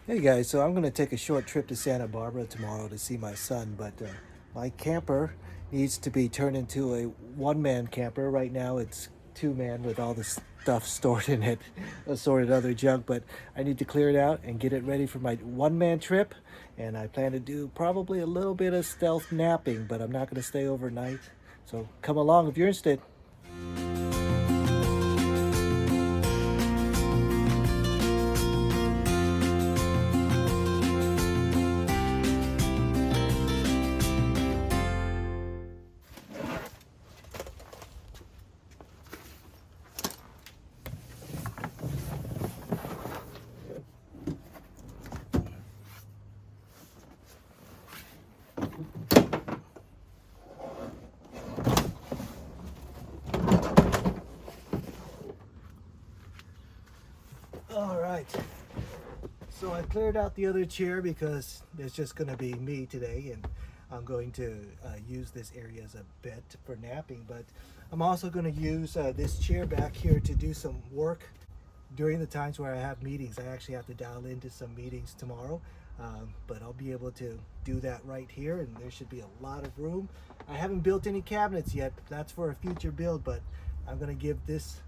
Hey guys, so I'm going to take a short trip to Santa Barbara tomorrow to see my son, but my camper needs to be turned into a one-man camper. Right now it's two-man with all the stuff stored in it, assorted other junk, but I need to clear it out and get it ready for my one-man trip, and I plan to do probably a little bit of stealth napping, but I'm not going to stay overnight. So come along if you're interested. All right. So I cleared out the other chair because there's just going to be me today, and I'm going to use this area as a bed for napping. But I'm also going to use this chair back here to do some work during the times where I have meetings. I actually have to dial into some meetings tomorrow, but I'll be able to do that right here, and there should be a lot of room. I haven't built any cabinets yet. That's for a future build, but I'm going to give this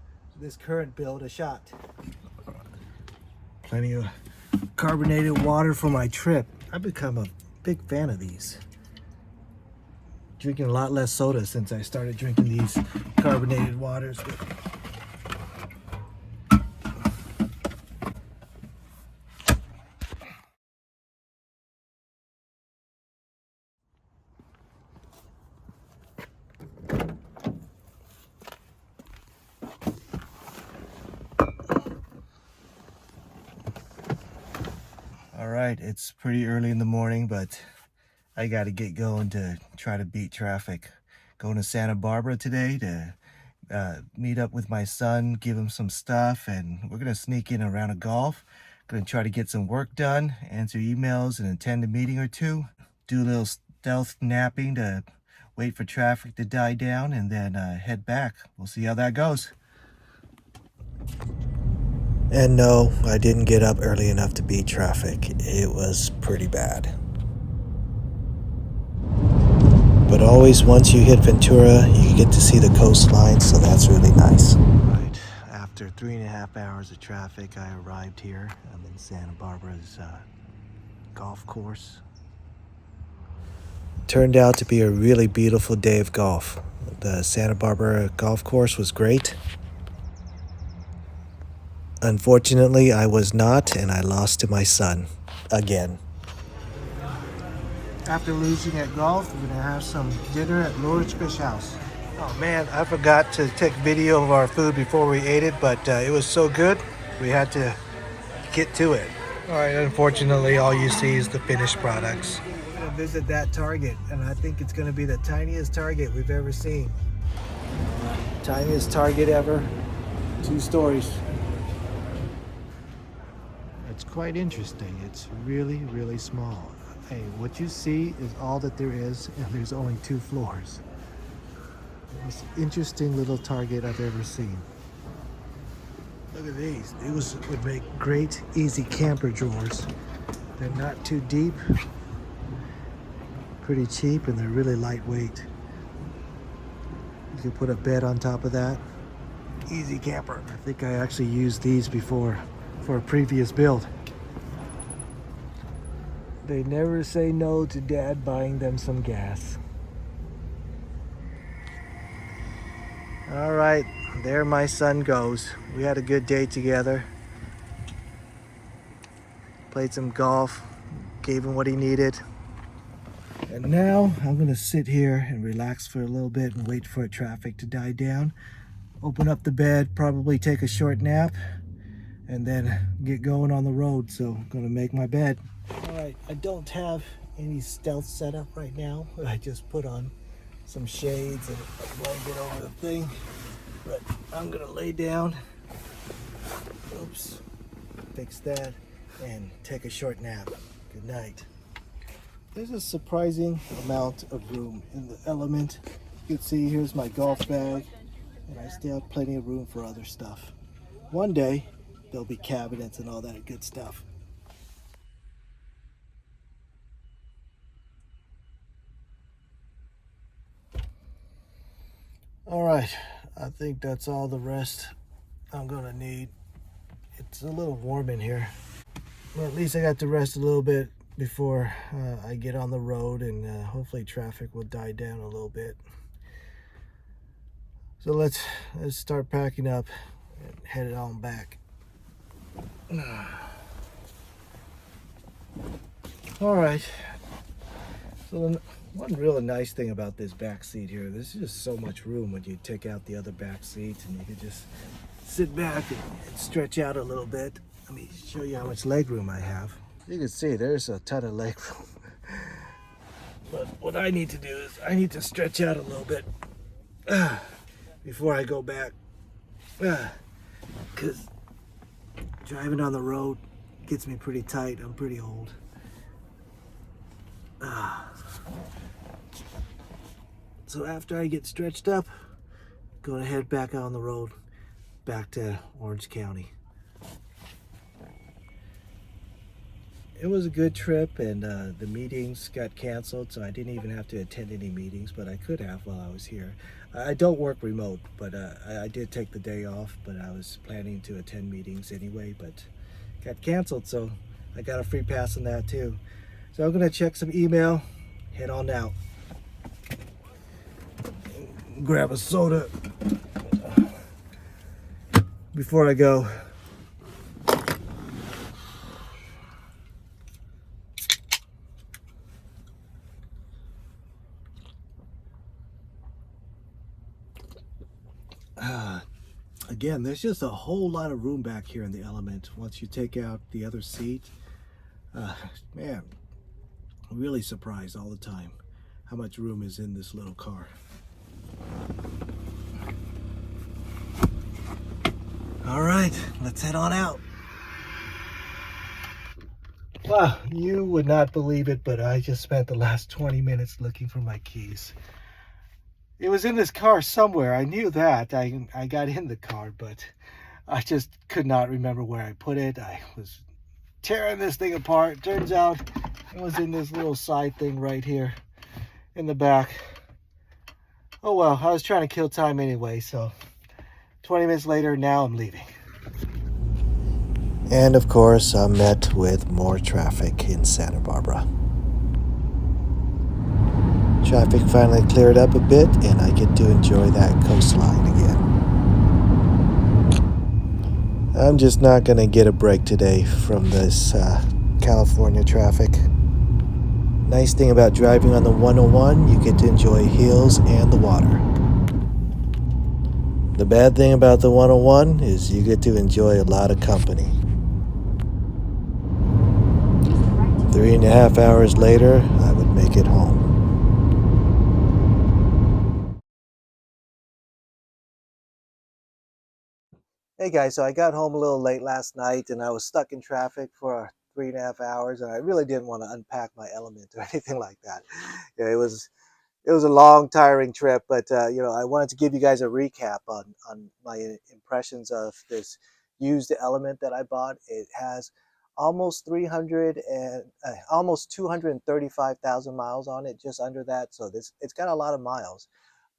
current build a shot. Plenty of carbonated water for my trip. I've become a big fan of these. Drinking a lot less soda since I started drinking these carbonated waters. All right, it's pretty early in the morning, but I got to get going to try to beat traffic. Going to Santa Barbara today to meet up with my son, give him some stuff, and we're going to sneak in a round of golf. Going to try to get some work done, answer emails, and attend a meeting or two. Do a little stealth napping to wait for traffic to die down, and then head back. We'll see how that goes. And no, I didn't get up early enough to beat traffic. It was pretty bad. But always, once you hit Ventura, you get to see the coastline, so that's really nice. Right, after 3.5 hours of traffic, I arrived here. I'm in Santa Barbara's golf course. Turned out to be a really beautiful day of golf. The Santa Barbara golf course was great. Unfortunately, I was not, and I lost to my son again. After losing at golf, we're gonna have some dinner at Laura's Fish House. Oh man, I forgot to take video of our food before we ate it, but it was so good, we had to get to it. All right, unfortunately, all you see is the finished products. We're gonna visit that Target, and I think it's gonna be the tiniest Target we've ever seen. Tiniest Target ever, 2 stories. It's quite interesting. It's really, really small. Hey, what you see is all that there is, and there's only 2 floors. Most interesting little Target I've ever seen. Look at these. These would make great, easy camper drawers. They're not too deep, pretty cheap, and they're really lightweight. You can put a bed on top of that. Easy camper. I think I actually used these before for a previous build. They never say no to Dad buying them some gas. All right, there my son goes. We had a good day together. Played some golf, gave him what he needed. And now I'm gonna sit here and relax for a little bit and wait for traffic to die down. Open up the bed, probably take a short nap, and then get going on the road. So I'm gonna make my bed. All right, I don't have any stealth setup right now. I just put on some shades and a blanket over the thing. But I'm gonna lay down, oops, fix that, and take a short nap. Good night. There's a surprising amount of room in the Element. You can see here's my golf bag, and I still have plenty of room for other stuff. One day, there'll be cabinets and all that good stuff. All right, I think that's all the rest I'm gonna need. It's a little warm in here. Well, at least I got to rest a little bit before I get on the road, and hopefully traffic will die down a little bit. So let's start packing up and head it on back. All right. So one really nice thing about this back seat here, there's just so much room when you take out the other back seats, and you can just sit back and stretch out a little bit. Let me show you how much leg room I have. You can see there's a ton of leg room. But what I need to do is I need to stretch out a little bit before I go back. Because driving on the road gets me pretty tight. I'm pretty old. So after I get stretched up, gonna head back on the road, back to Orange County. It was a good trip, and the meetings got canceled, so I didn't even have to attend any meetings, but I could have while I was here. I don't work remote, but I did take the day off, but I was planning to attend meetings anyway, but got canceled, so I got a free pass on that too. So I'm gonna check some email, head on out, grab a soda before I go. Again, there's just a whole lot of room back here in the Element. Once you take out the other seat, man, I'm really surprised all the time how much room is in this little car. All right, let's head on out. Wow, you would not believe it, but I just spent the last 20 minutes looking for my keys. It was in this car somewhere. I knew that. I got in the car, but I just could not remember where I put it. I was tearing this thing apart. Turns out it was in this little side thing right here in the back. Oh well, I was trying to kill time anyway, so 20 minutes later, now I'm leaving. And of course, I'm met with more traffic in Santa Barbara. Traffic finally cleared up a bit, and I get to enjoy that coastline again. I'm just not going to get a break today from this California traffic. Nice thing about driving on the 101, you get to enjoy hills and the water. The bad thing about the 101 is you get to enjoy a lot of company. 3.5 hours later, I would make it home. Hey guys, so I got home a little late last night, and I was stuck in traffic for 3.5 hours, and I really didn't want to unpack my Element or anything like that. Yeah, it was a long, tiring trip, but I wanted to give you guys a recap on my impressions of this used Element that I bought. It has almost 300 and almost 235,000 miles on it, just under that. So it's got a lot of miles.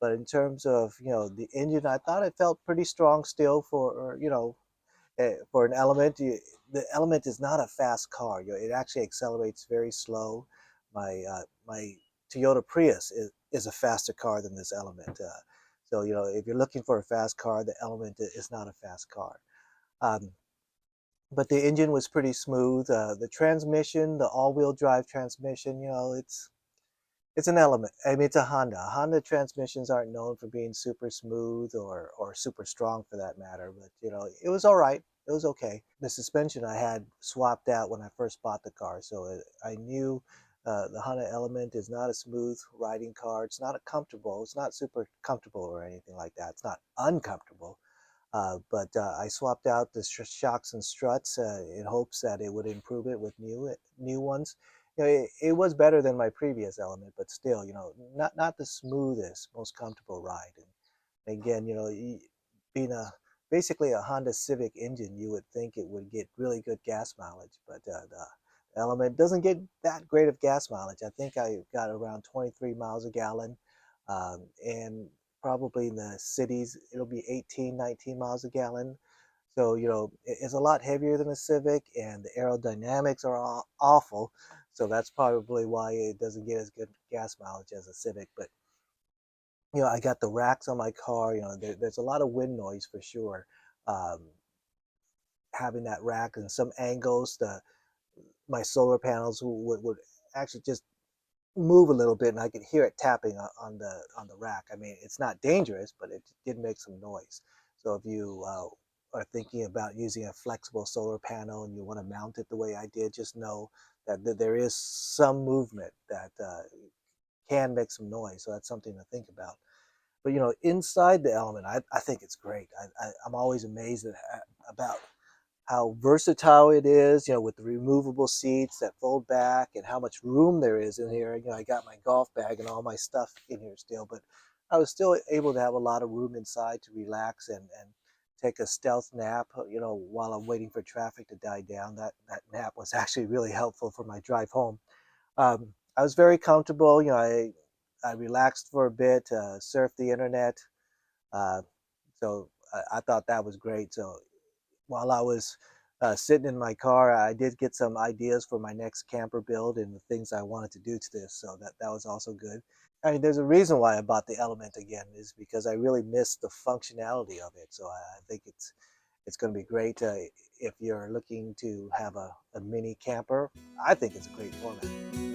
But in terms of the engine, I thought it felt pretty strong still for an Element. The Element is not a fast car. It actually accelerates very slow. My Toyota Prius is a faster car than this Element. So if you're looking for a fast car, the Element is not a fast car. Um, but the engine was pretty smooth. The transmission, the all-wheel drive transmission, it's an Element. I mean, it's a Honda. Honda transmissions aren't known for being super smooth or super strong for that matter. But it was all right. It was okay. The suspension I had swapped out when I first bought the car, so I knew the Honda Element is not a smooth riding car. It's not comfortable. It's not super comfortable or anything like that. It's not uncomfortable. But I swapped out the shocks and struts in hopes that it would improve it with new ones. It was better than my previous Element, but still, not the smoothest, most comfortable ride. And again, being basically a Honda Civic engine, you would think it would get really good gas mileage, but the Element doesn't get that great of gas mileage. I think I got around 23 miles a gallon, and probably in the cities it'll be 18, 19 miles a gallon. So, it's a lot heavier than a Civic, and the aerodynamics are awful. So that's probably why it doesn't get as good gas mileage as a Civic. But, I got the racks on my car. There's a lot of wind noise for sure. Um, Having that rack and some angles, my solar panels would actually just move a little bit, and I could hear it tapping on the rack. I mean, it's not dangerous, but it did make some noise. So if you are thinking about using a flexible solar panel and you want to mount it the way I did, just know that there is some movement that can make some noise. So that's something to think about. But inside the Element, I think it's great. I'm always amazed about how versatile it is, with the removable seats that fold back and how much room there is in here. I got my golf bag and all my stuff in here still, but I was still able to have a lot of room inside to relax and take a stealth nap, while I'm waiting for traffic to die down. That nap was actually really helpful for my drive home. I was very comfortable. I relaxed for a bit, surfed the internet. Uh, so I thought that was great. So while I was sitting in my car, I did get some ideas for my next camper build and the things I wanted to do to this. So that was also good. I mean, there's a reason why I bought the Element again, is because I really missed the functionality of it. So I think it's going to be great if you're looking to have a mini camper. I think it's a great format.